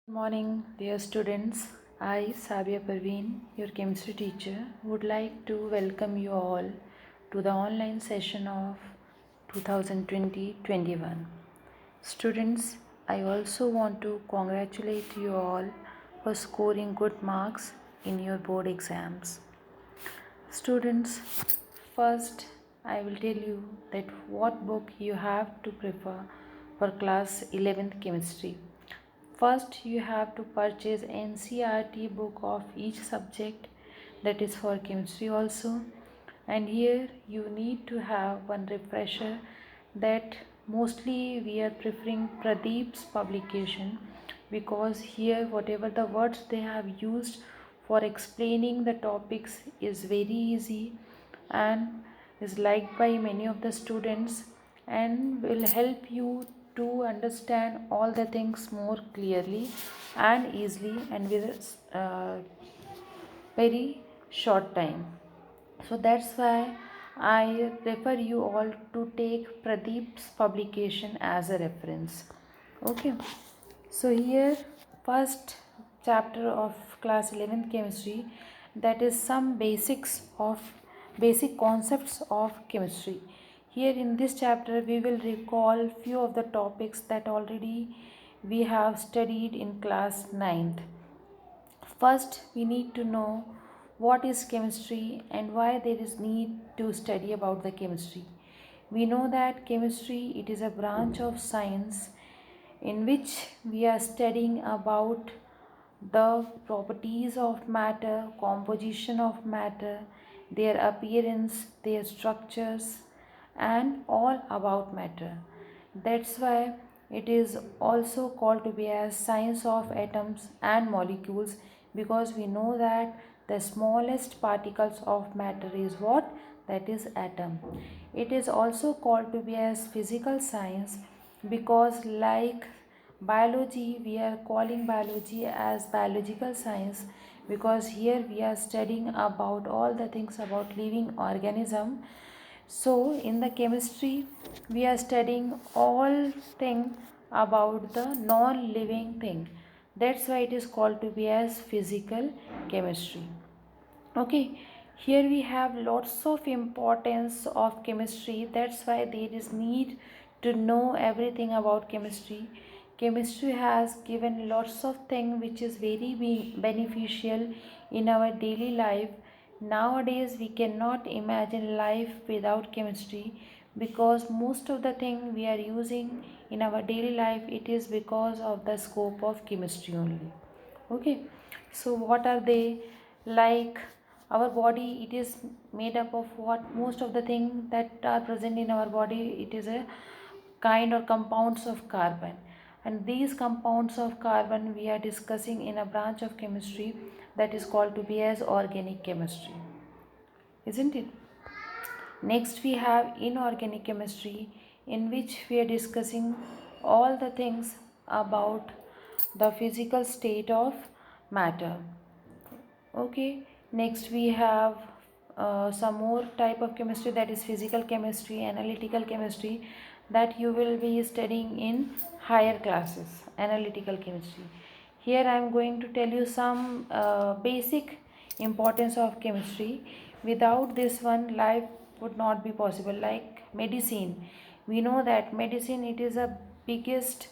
Good morning, dear students. I, Sabia Parveen, your chemistry teacher, would like to welcome you all to the online session of 2020-21. Students, I also want to congratulate you all for scoring good marks in your board exams. Students, first I will tell you that what book you have to prefer for class 11th chemistry. First, you have to purchase NCERT book of each subject, that is for chemistry also. And here you need to have one refresher, that mostly we are preferring Pradeep's publication, because here whatever the words they have used for explaining the topics is very easy and is liked by many of the students and will help you to understand all the things more clearly and easily and with very short time. So that's why I refer you all to take Pradeep's publication as a reference. Okay. So here first chapter of class 11th chemistry, that is some basic concepts of chemistry. Here in this chapter we will recall few of the topics that already we have studied in class 9th. First, we need to know what is chemistry and why there is need to study about the chemistry. We know that chemistry, it is a branch of science in which we are studying about the properties of matter, composition of matter, their appearance, their structures, and all about matter. That's why it is also called to be as science of atoms and molecules, because we know that the smallest particles of matter is what? That is atom. It is also called to be as physical science, because like biology, we are calling biology as biological science, because here we are studying about all the things about living organism. So in the chemistry we are studying all thing about the non-living thing. That's why it is called to be as physical chemistry. Okay, here we have lots of importance of chemistry. That's why there is need to know everything about chemistry. Chemistry has given lots of things which is very beneficial in our daily life. Nowadays we cannot imagine life without chemistry, because most of the thing we are using in our daily life, it is because of the scope of chemistry only. Okay, so what are they? Like our body, it is made up of what? Most of the things that are present in our body, it is a kind or compounds of carbon, and these compounds of carbon we are discussing in a branch of chemistry that is called to be as organic chemistry, isn't it? Next, we have inorganic chemistry, in which we are discussing all the things about the physical state of matter. Okay, next we have some more type of chemistry, that is physical chemistry, analytical chemistry, that you will be studying in higher classes, analytical chemistry. Here I am going to tell you some basic importance of chemistry. Without this one, life would not be possible. Like medicine, we know that medicine, it is a biggest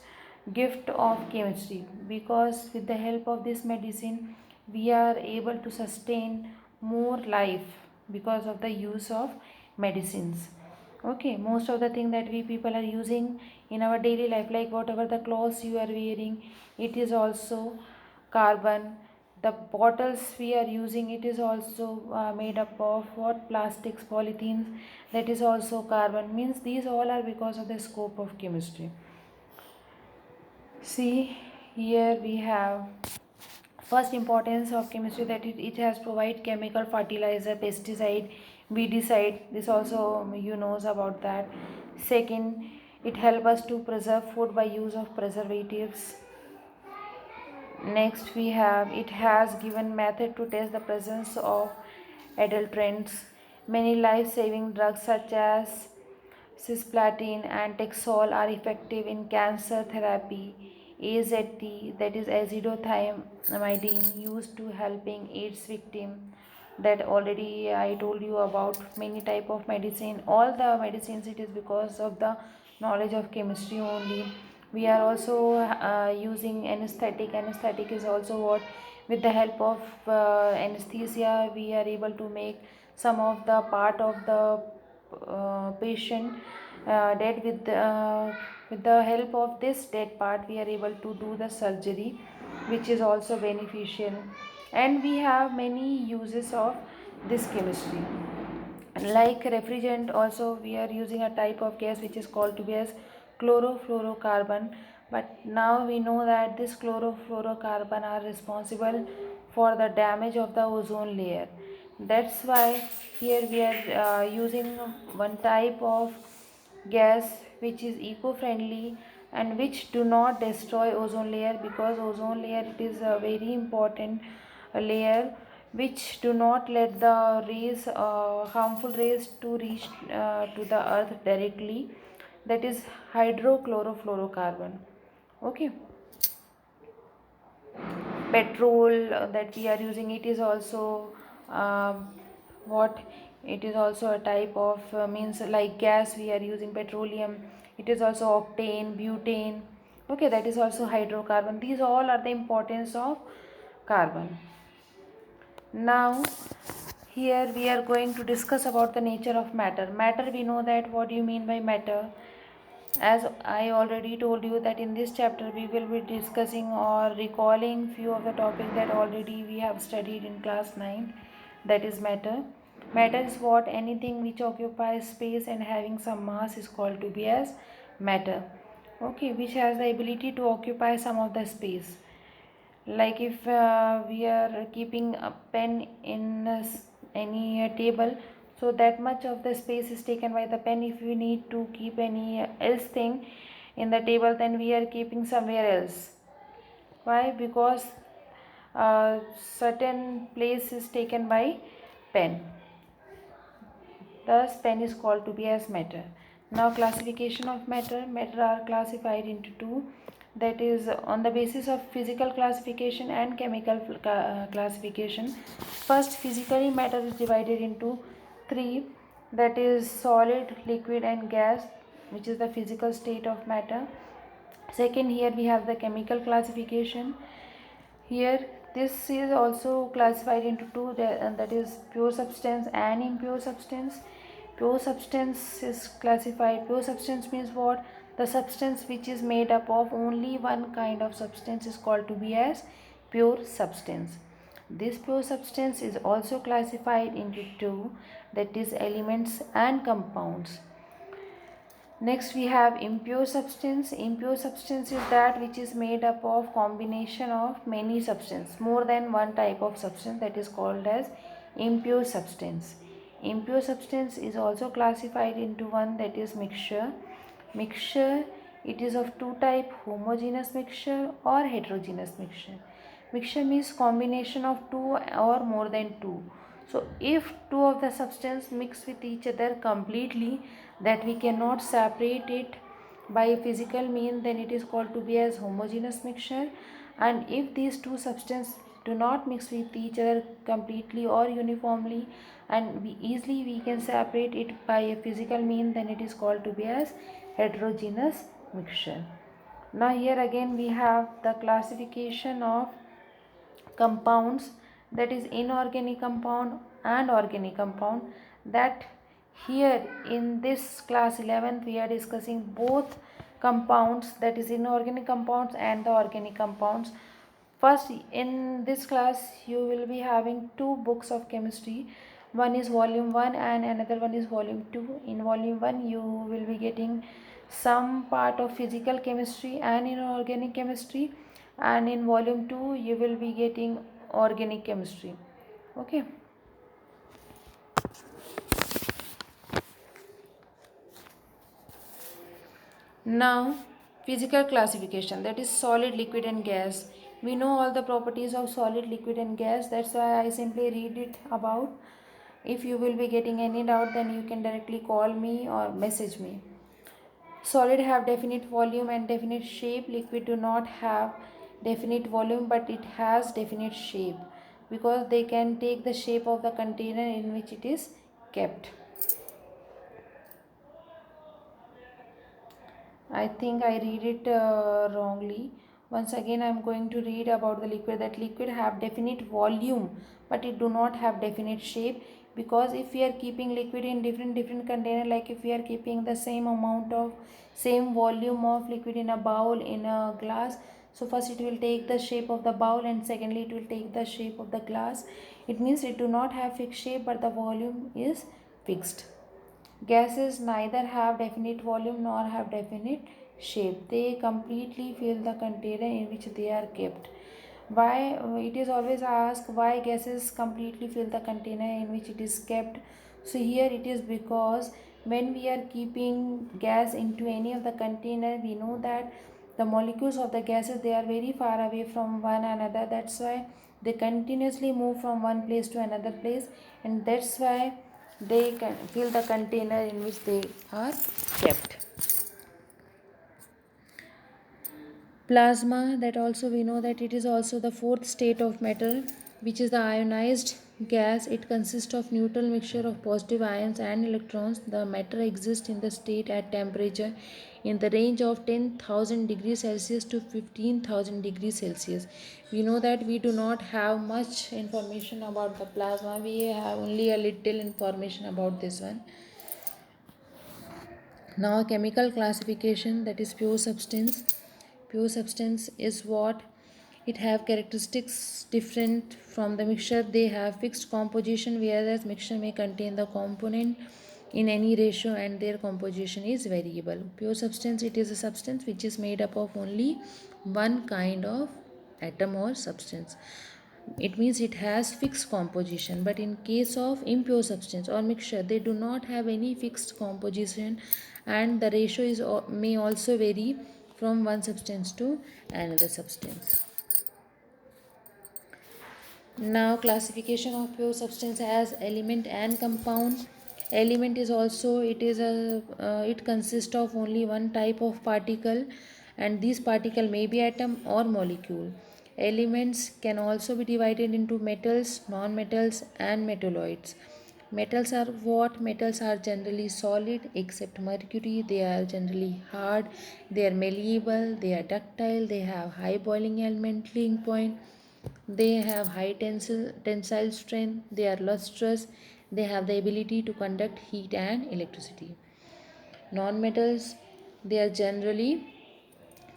gift of chemistry, because with the help of this medicine we are able to sustain more life because of the use of medicines. Okay, most of the thing that we people are using in our daily life, like whatever the clothes you are wearing, it is also carbon. The bottles we are using, it is also made up of what? Plastics, polythenes, that is also carbon. Means these all are because of the scope of chemistry. See, here we have first importance of chemistry, that it has provide chemical fertilizer, pesticide, weedicide. This also you knows about that. Second, it help us to preserve food by use of preservatives. Next we have, it has given method to test the presence of adulterants. Many life-saving drugs such as cisplatin and Taxol are effective in cancer therapy, AZT, that is azithromycin, used to helping AIDS victim. That already I told you about. Many type of medicine, all the medicines, it is because of the knowledge of chemistry only. We are also using anesthetic is also what, with the help of anesthesia we are able to make some of the part of the patient dead. With the help of this dead part we are able to do the surgery, which is also beneficial. And we have many uses of this chemistry. Like refrigerant, also we are using a type of gas which is called to be as chlorofluorocarbon. But now we know that this chlorofluorocarbon are responsible for the damage of the ozone layer. That's why here we are using one type of gas which is eco-friendly and which do not destroy ozone layer, because ozone layer, it is a very important layer which do not let the rays, harmful rays to reach to the earth directly. That is hydrochlorofluorocarbon. Okay. Petrol that we are using, it is also what, it is also a type of means like gas we are using, petroleum. It is also octane, butane. Okay, that is also hydrocarbon. These all are the importance of carbon. Now here we are going to discuss about the nature of matter. Matter, we know that what do you mean by matter. As I already told you that in this chapter we will be discussing or recalling few of the topics that already we have studied in class 9, that is matter. Matter is what, anything which occupies space and having some mass is called to be as matter. Okay, which has the ability to occupy some of the space. Like if we are keeping a pen in any table, so that much of the space is taken by the pen. If we need to keep any else thing in the table, then we are keeping somewhere else. Why? Because certain place is taken by pen. Thus pen is called to be as matter. Now classification of matter. Matter are classified into two, that is on the basis of physical classification and chemical classification. First, physically matter is divided into three, that is solid, liquid and gas, which is the physical state of matter. Second, here we have the chemical classification. Here this is also classified into two, that is pure substance and impure substance. Pure substance is classified, pure substance means what, the substance which is made up of only one kind of substance is called to be as pure substance. This pure substance is also classified into two, that is elements and compounds. Next we have impure substance. Impure substance is that which is made up of combination of many substances, more than one type of substance, that is called as impure substance. Impure substance is also classified into one, that is mixture. Mixture, it is of two type, homogeneous mixture or heterogeneous mixture. Mixture means combination of two or more than two. So if two of the substance mix with each other completely, that we cannot separate it by physical mean, then it is called to be as homogeneous mixture. And if these two substances do not mix with each other completely or uniformly, and we can separate it by a physical mean, then it is called to be as heterogeneous mixture. Now here again we have the classification of compounds, that is inorganic compound and organic compound. That here in this class 11th we are discussing both compounds, that is inorganic compounds and the organic compounds. First, in this class you will be having two books of chemistry. One is volume 1 and another one is volume 2. In volume 1 you will be getting some part of physical chemistry and inorganic chemistry, and in volume 2 you will be getting organic chemistry. Okay. Now physical classification, that is solid, liquid and gas. We know all the properties of solid, liquid and gas, that's why I simply read it about. If you will be getting any doubt, then you can directly call me or message me. Solid have definite volume and definite shape. Liquid do not have definite volume, but it has definite shape because they can take the shape of the container in which it is kept. I think I read it wrongly. Once again, I am going to read about the liquid. That liquid have definite volume, but it do not have definite shape, because if we are keeping liquid in different container, like if we are keeping the same amount of same volume of liquid in a bowl, in a glass, so first it will take the shape of the bowl, and secondly it will take the shape of the glass. It means it do not have fixed shape, but the volume is fixed. Gases neither have definite volume nor have definite shape. They completely fill the container in which they are kept. Why? It is always asked why gases completely fill the container in which it is kept. So here it is because when we are keeping gas into any of the container, we know that the molecules of the gases, they are very far away from one another. That's why they continuously move from one place to another place, and that's why they can fill the container in which they are kept. Plasma, that also we know that it is also the fourth state of matter, which is the ionized gas. It consists of neutral mixture of positive ions and electrons. The matter exists in the state at temperature in the range of 10,000 degrees Celsius to 15,000 degrees Celsius. We know that we do not have much information about the plasma. We have only a little information about this one. Now, chemical classification, that is pure substance. Pure substance is what? It have characteristics different from the mixture. They have fixed composition, whereas mixture may contain the component in any ratio and their composition is variable. Pure substance, it is a substance which is made up of only one kind of atom or substance. It means it has fixed composition, but in case of impure substance or mixture, they do not have any fixed composition, and the ratio is may also vary from one substance to another substance. Now, classification of pure substance as element and compound. Element is also, it consists of only one type of particle, and this particle may be atom or molecule. Elements can also be divided into metals, non-metals, and metalloids. Metals are what? Metals are generally solid except mercury. They are generally hard, they are malleable, they are ductile, they have high boiling and melting point, they have high tensile strength, they are lustrous, they have the ability to conduct heat and electricity. Non-metals, they are generally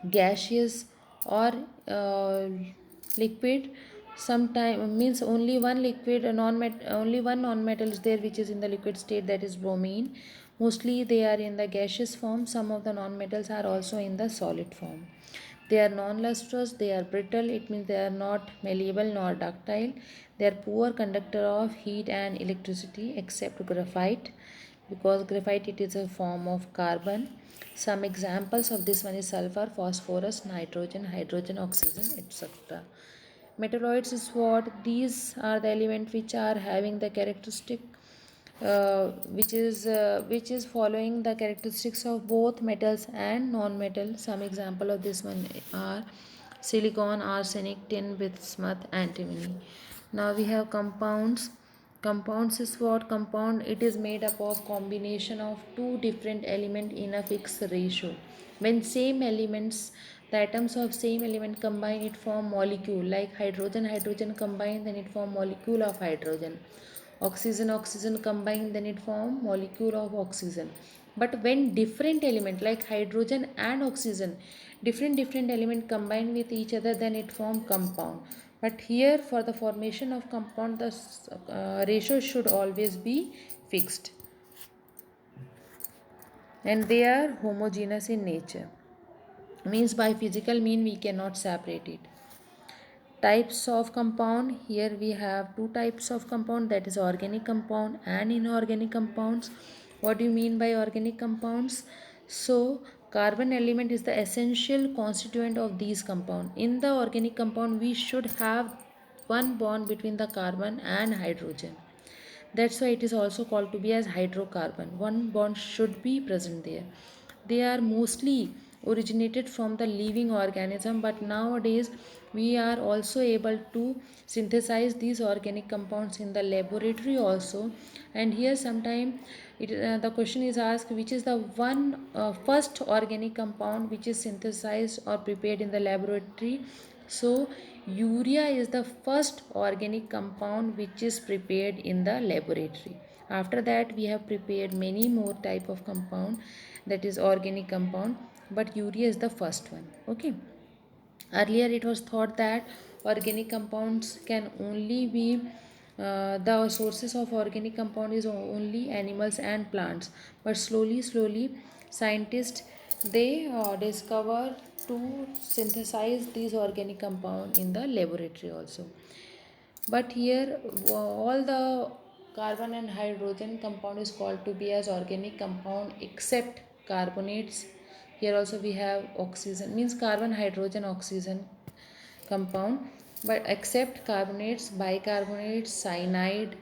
gaseous or uh, liquid. Sometime means only one liquid, only one non-metal is there which is in the liquid state, that is bromine. Mostly they are in the gaseous form. Some of the non-metals are also in the solid form. They are non-lustrous, they are brittle, it means they are not malleable nor ductile. They are poor conductor of heat and electricity except graphite, because graphite, it is a form of carbon. Some examples of this one is sulfur, phosphorus, nitrogen, hydrogen, oxygen, etc. Metalloids is what? These are the elements which are having the characteristic which is following the characteristics of both metals and non-metal. Some example of this one are silicon, arsenic, tin, bismuth, antimony. Now we have compounds. Compounds is what? Compound, it is made up of combination of two different elements in a fixed ratio. When same elements, the atoms of same element combine, it form molecule. Like hydrogen, hydrogen combine, then it form molecule of hydrogen. Oxygen, oxygen combine, then it form molecule of oxygen. But when different element like hydrogen and oxygen, different element combine with each other, then it form compound. But here for the formation of compound, the ratio should always be fixed, and they are homogeneous in nature. Means by physical mean we cannot separate it. Types of compound, here we have two types of compound, that is organic compound and inorganic compounds. What do you mean by organic compounds? So carbon element is the essential constituent of these compound. In the organic compound we should have one bond between the carbon and hydrogen. That's why it is also called to be as hydrocarbon. One bond should be present there. they are mostly originated from the living organism, but nowadays we are also able to synthesize these organic compounds in the laboratory also. And here sometime the question is asked, which is the one first organic compound which is synthesized or prepared in the laboratory. So urea is the first organic compound which is prepared in the laboratory. After that we have prepared many more type of compound, that is organic compound, but urea is the first one. Okay. Earlier it was thought that organic compounds can only be the sources of organic compound is only animals and plants, but slowly scientists they discover to synthesize these organic compound in the laboratory also. But here all the carbon and hydrogen compound is called to be as organic compound except carbonates. Here also we have oxygen, means carbon, hydrogen, oxygen compound, but except carbonates, bicarbonates, cyanide,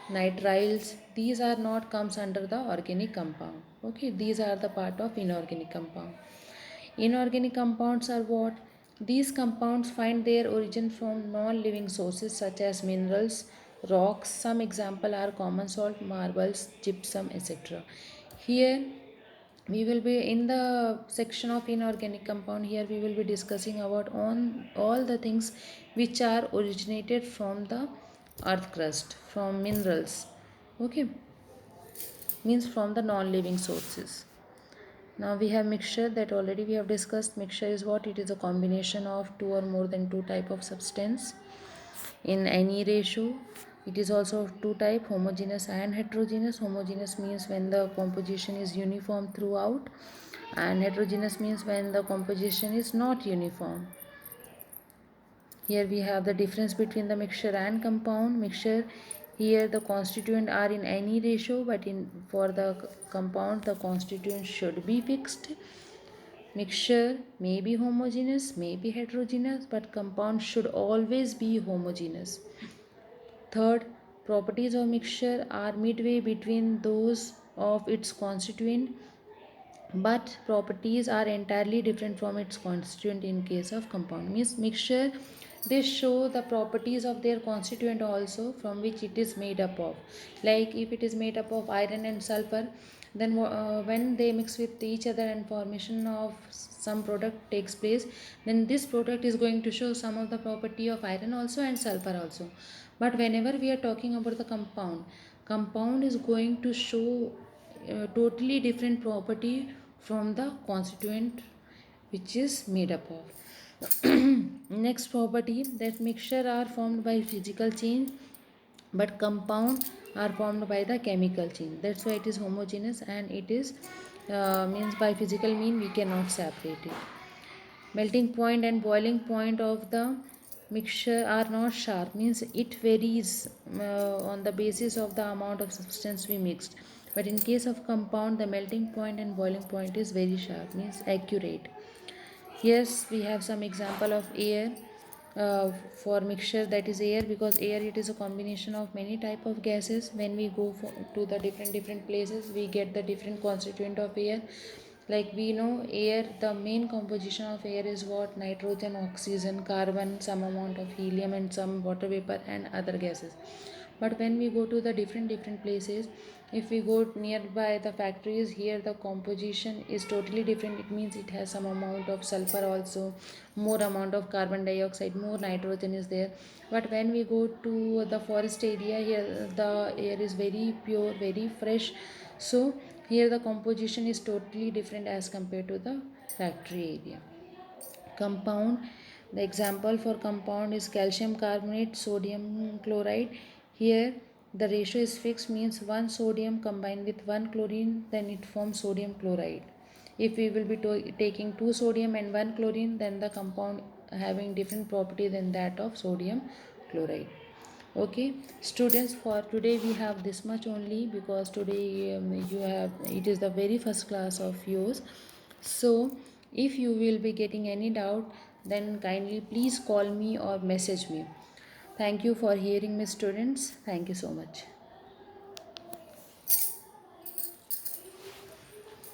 nitriles, these are not comes under the organic compound. Okay, these are the part of inorganic compound. Inorganic compounds are what? These compounds find their origin from non-living sources such as minerals, rocks. Some example are common salt, marbles, gypsum, etc. Here we will be in the section of inorganic compound. Here we will be discussing about on all the things which are originated from the earth crust, from minerals. Okay, means from the non-living sources. Now we have mixture, that already we have discussed. Mixture is what? It is a combination of two or more than two type of substance in any ratio. It is also of two type, homogeneous and heterogeneous. Homogeneous means when the composition is uniform throughout, and heterogeneous means when the composition is not uniform. Here we have the difference between the mixture and compound. Mixture, here the constituent are in any ratio, but in for the compound the constituent should be fixed. Mixture may be homogeneous, may be heterogeneous, but compound should always be homogeneous. Third, properties of mixture are midway between those of its constituent, but properties are entirely different from its constituent in case of compound. Means mixture, they show the properties of their constituent also from which it is made up of. Like if it is made up of iron and sulfur, then when they mix with each other and formation of some product takes place, then this product is going to show some of the property of iron also and sulfur also. But whenever we are talking about the compound, compound is going to show totally different property from the constituent which is made up of. Next property, that mixture are formed by physical change, but compound are formed by the chemical change. That's why it is homogeneous, and it is means by physical mean we cannot separate it. Melting point and boiling point of the mixture are not sharp, means it varies on the basis of the amount of substance we mixed. But in case of compound, the melting point and boiling point is very sharp, means accurate. Yes, we have some example of air for mixture, that is air, because air it is a combination of many type of gases. When we go to the different places, we get the different constituent of air. Like we know air, the main composition of air is what? Nitrogen, oxygen, carbon, some amount of helium, and some water vapor and other gases. But when we go to the different places, if we go nearby the factories, here the composition is totally different. It means it has some amount of sulfur also, more amount of carbon dioxide, more nitrogen is there. But when we go to the forest area, here the air is very pure, very fresh. So here the composition is totally different as compared to the factory area. Compound, the example for compound is calcium carbonate, sodium chloride. Here the ratio is fixed, means one sodium combined with one chlorine, then it forms sodium chloride. If we will be taking two sodium and one chlorine, then the compound having different property than that of sodium chloride. Okay students, for today we have this much only, because today you have, it is the very first class of yours. So if you will be getting any doubt, then kindly please call me or message me. Thank you for hearing me students. Thank you so much.